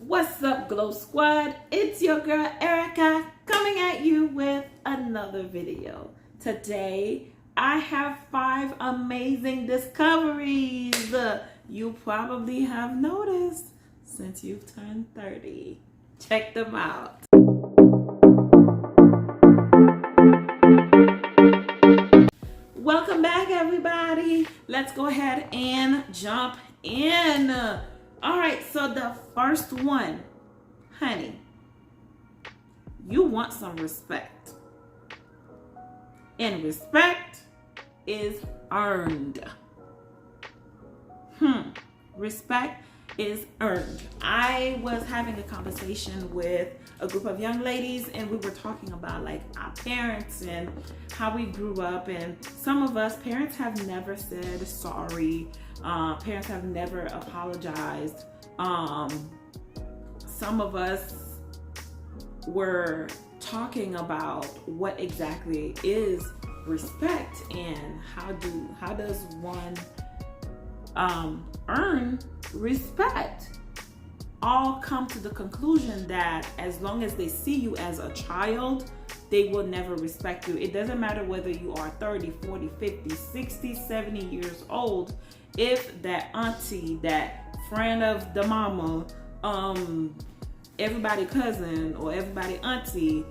What's up, Glow Squad? It's your girl Erica coming at you with another video. Today I have 5 amazing discoveries you probably have noticed since you've turned 30. Check them out. Welcome back, everybody. Let's go ahead and jump in. All right, so the first one, honey, you want some respect. And respect is earned. Respect is earned. I was having a conversation with a group of young ladies, and we were talking about like our parents and how we grew up. And some of us parents have never said sorry. Parents have never apologized. Some of us were talking about what exactly is respect and how does one earn respect. All come to the conclusion that as long as they see you as a child, they will never respect you. It doesn't matter whether you are 30, 40, 50, 60, 70 years old. If that auntie, that friend of the mama, everybody cousin or everybody auntie,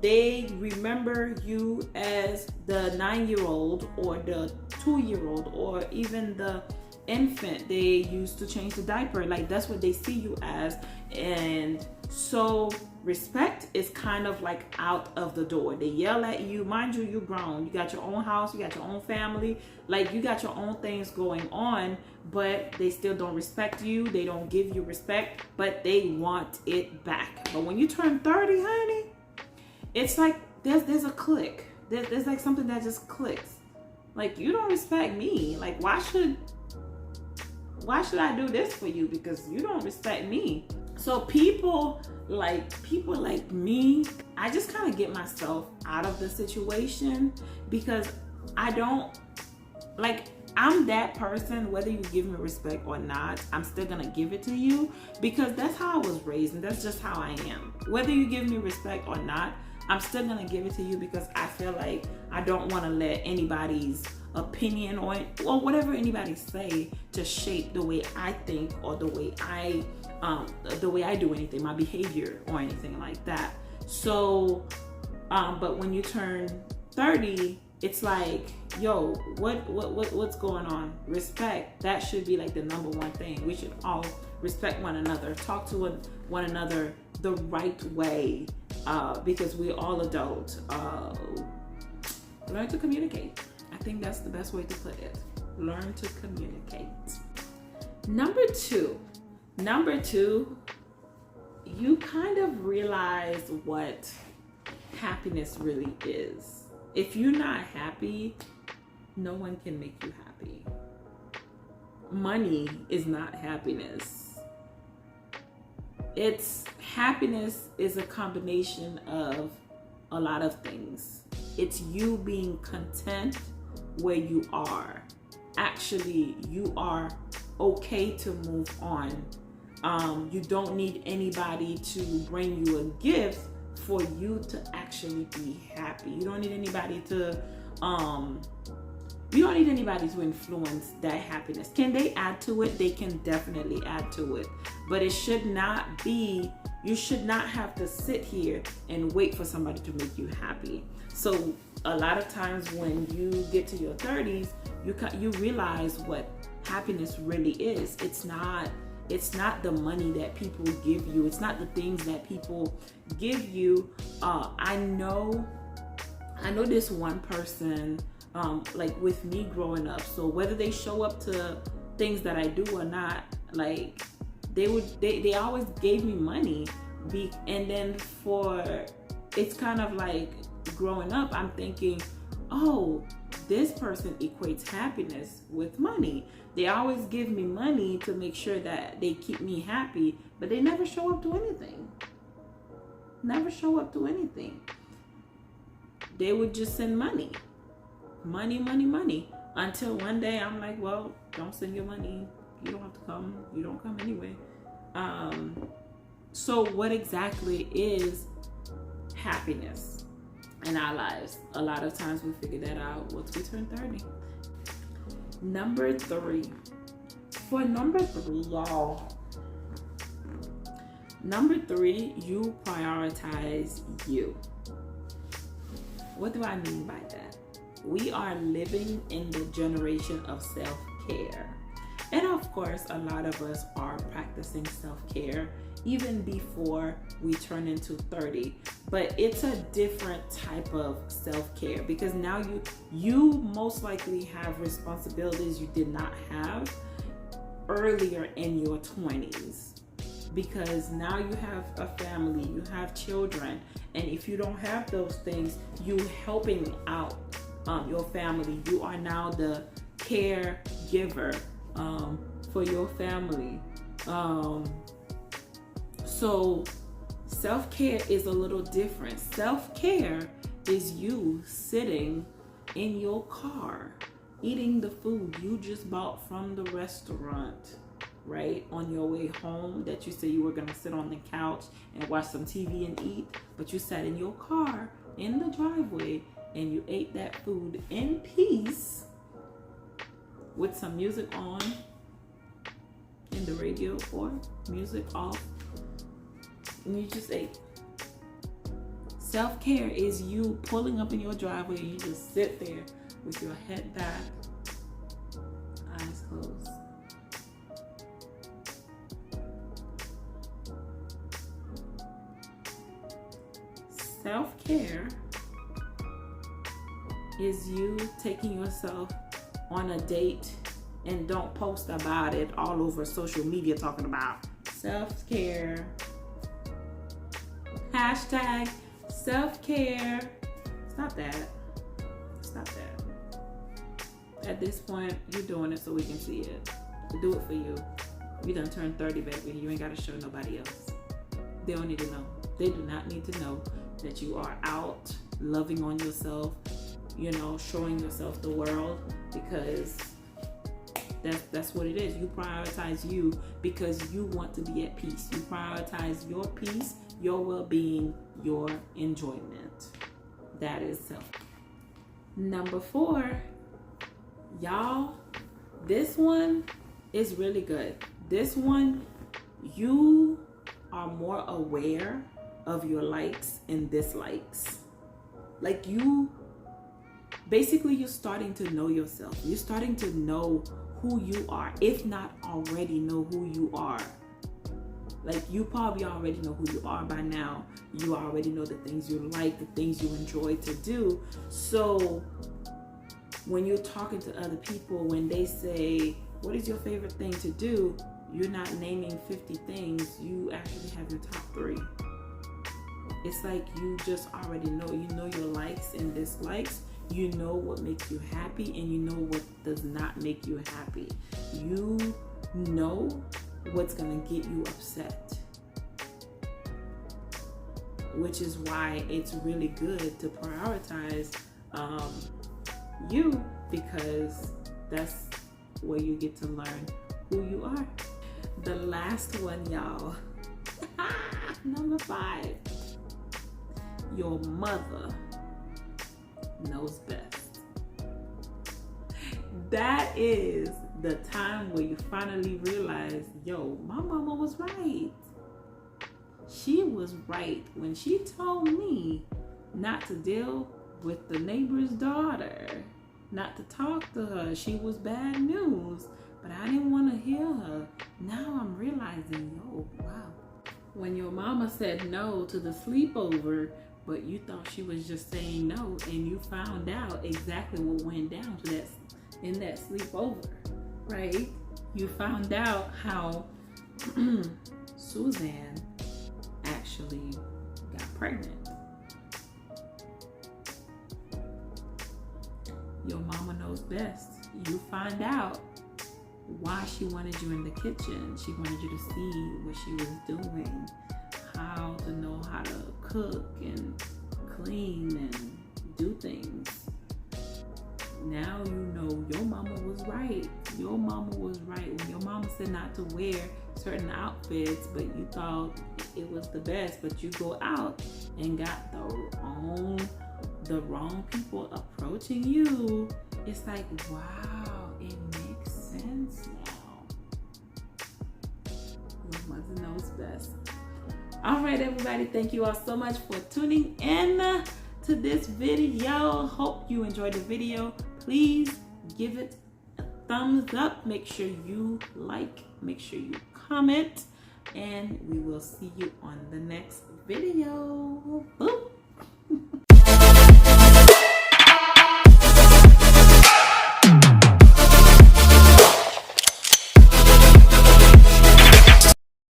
they remember you as the 9-year-old or the 2-year-old or even the infant they used to change the diaper. Like, that's what they see you as. And so respect is kind of like out of the door. They yell at you. Mind you, you're grown. You got your own house. You got your own family. Like, you got your own things going on, but they still don't respect you. They don't give you respect, but they want it back. But when you turn 30, honey, it's like there's a click. There's like something that just clicks. Like, you don't respect me. Like, why should I do this for you? Because you don't respect me. So people like me, I just kind of get myself out of the situation because I don't, like, I'm that person. Whether you give me respect or not, I'm still gonna give it to you because that's how I was raised and that's just how I am. Whether you give me respect or not, I'm still gonna give it to you because I feel like I don't want to let anybody's opinion or whatever anybody say to shape the way I think or the way I do anything, my behavior or anything like that. So but when you turn 30, it's like, yo, what's going on? Respect, that should be like the number one thing. We should all respect one another, talk to one another the right way, because we're all adults. Learn to communicate. I think that's the best way to put it. Learn to communicate. Number two, you kind of realize what happiness really is. If you're not happy, no one can make you happy. Money is not happiness. Happiness is a combination of a lot of things. It's you being content where you are. Actually, you are okay to move on. You don't need anybody to bring you a gift for you to actually be happy. You don't need anybody to influence that happiness. Can they add to it? They can definitely add to it. But it should not be, you should not have to sit here and wait for somebody to make you happy. So a lot of times when you get to your 30s, you realize what happiness really is. It's not the money that people give you. It's not the things that people give you. I know this one person, like with me growing up. So whether they show up to things that I do or not, like they always gave me money. And then it's kind of like growing up, I'm thinking, oh, this person equates happiness with money. They always give me money to make sure that they keep me happy, but they never show up to anything. Never show up to anything. They would just send money. Money. Until one day I'm like, well, don't send your money. You don't have to come. You don't come anyway. So what exactly is happiness in our lives? A lot of times we figure that out once we turn 30. Number 3. For number 3, y'all. Number 3, you prioritize you. What do I mean by that? We are living in the generation of self-care. And of course, a lot of us are practicing self-care even before we turn into 30. But it's a different type of self-care because now you most likely have responsibilities you did not have earlier in your 20s. Because now you have a family, you have children, and if you don't have those things, you helping out your family. You are now the caregiver for your family. So self-care is a little different. Self-care is you sitting in your car, eating the food you just bought from the restaurant, right? On your way home, that you said you were gonna sit on the couch and watch some TV and eat, but you sat in your car in the driveway and you ate that food in peace with some music on in the radio or music off, and you just ate. Self-care is you pulling up in your driveway and you just sit there with your head back, eyes closed. Self-care is you taking yourself on a date and don't post about it all over social media talking about self-care. Hashtag self-care. Stop that. Stop that. At this point, you're doing it so we can see it. Do it for you. You done turned 30, baby. You ain't got to show nobody else. They don't need to know. They do not need to know that you are out loving on yourself, you know, showing yourself the world, because that's what it is. You prioritize you because you want to be at peace. You prioritize your peace, your well-being, your enjoyment. That is self. Number 4, y'all, this one is really good. This one, you are more aware of your likes and dislikes. Like you're starting to know yourself. You're starting to know who you are, if not already know who you are. Like you probably already know who you are by now. You already know the things you like, the things you enjoy to do. So when you're talking to other people, when they say, what is your favorite thing to do? You're not naming 50 things. You actually have your top 3. It's like you just already know. You know your likes and dislikes. You know what makes you happy and you know what does not make you happy. You know what's gonna get you upset. Which is why it's really good to prioritize you, because that's where you get to learn who you are. The last one, y'all. Number 5. Your mother knows best. That is the time where you finally realize, yo, my mama was right. She was right when she told me not to deal with the neighbor's daughter, not to talk to her. She was bad news, but I didn't want to hear her. Now I'm realizing, yo, wow. When your mama said no to the sleepover, but you thought she was just saying no, and you found out exactly what went down to that in that sleepover, right? You found out how Suzanne actually got pregnant. Your mama knows best. You find out why she wanted you in the kitchen. She wanted you to see what she was doing, how to know how to cook and clean and do things. Now you know your mama was right. Your mama was right. When your mama said not to wear certain outfits, but you thought it was the best, but you go out and got the wrong people approaching you. It's like, wow, it makes sense now. Your mother knows best. All right, everybody, thank you all so much for tuning in to this video. Hope you enjoyed the video. Please give it a thumbs up. Make sure you like, make sure you comment, and we will see you on the next video. Boom.